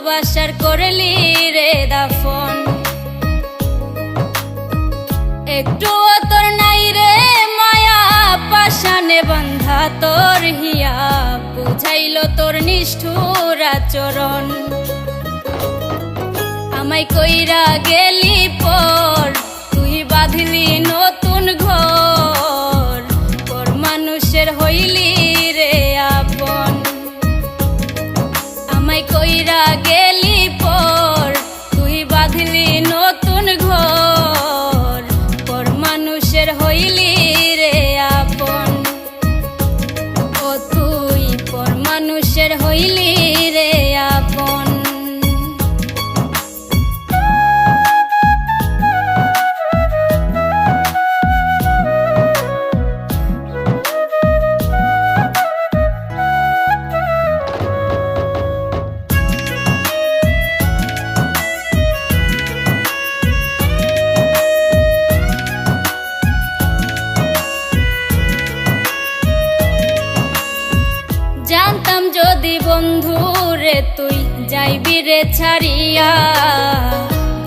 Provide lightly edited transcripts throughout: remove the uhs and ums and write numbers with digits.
ভালোবাসার করলি রে দাফন। একটু তোর নাই রে মায়া পাশানে বান্ধা তোর হিয়া, বুঝাইল তোর নিষ্ঠুর আচরণ। আমায় কইরা গেলি পর তুই বাঁধলি নতুন ঘর, পর মানুষের হইলি রে আপন। আমায় কইরা গেলি পর তুই বাঁধলি নতুন ঘর, পর মানুষের হইলি রে আপন। ও তুই পর মানুষের হইলি রে আপন। জানতাম যদি বন্ধু রে তুই যাইবি রে ছাড়িয়া,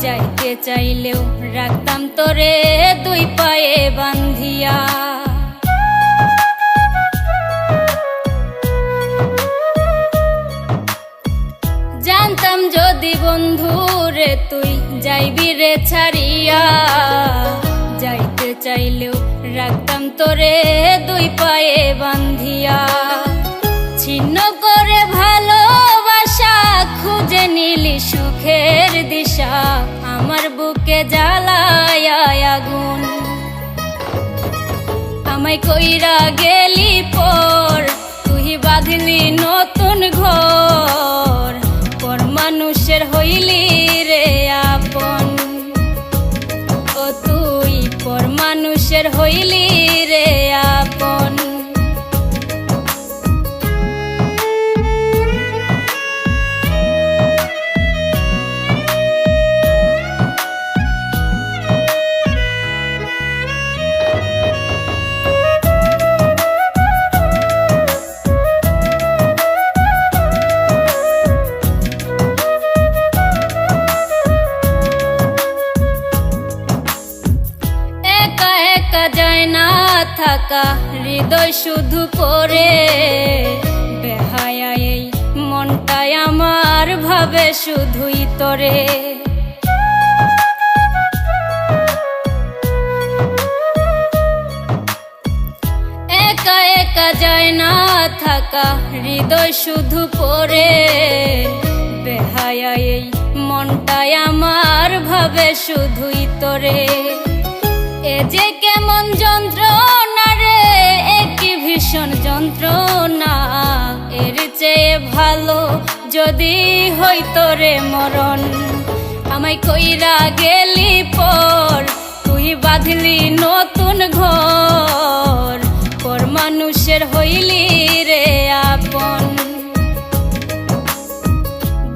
যাইতে চাইলেও রাখতাম তোরে দুই পায়ে বান্ধিয়া। জানতাম যদি বন্ধু রে তুই যাইবি রে ছাড়িয়া, যাইতে চাইলেও রাখতাম তোরে দুই পায়ে বান্ধিয়া। ছিন্ন করে ভালোবাসা খুঁজে নিলি সুখের দিশা, আমার বুকে জ্বালায় আগুন। আমায় কইরা গেলি পর তুই বাঁধলি নতুন ঘর, পর মানুষের হইলি রে আপন। ও তুই পর মানুষের হইলি রে আপন। যায় না থাকা হৃদয় শুধু পড়ে, বেহায়া এই মনটাই আমার ভাবে শুধুই তোরে। একা একা যায় না থাকা হৃদয় শুধু পড়ে, বেহায়া এই মনটাই আমার ভাবে শুধুই তোরে। এ যে কেমন যন্ত্রণা রে, একই ভীষণ যন্ত্রণা, এর চেয়ে ভালো যদি হইতো রে মরণ। আমায় কইরা গেলি পর তুই বাঁধলি নতুন ঘর, পর মানুষের হইলি রে আপন।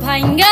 ভাঙ্গা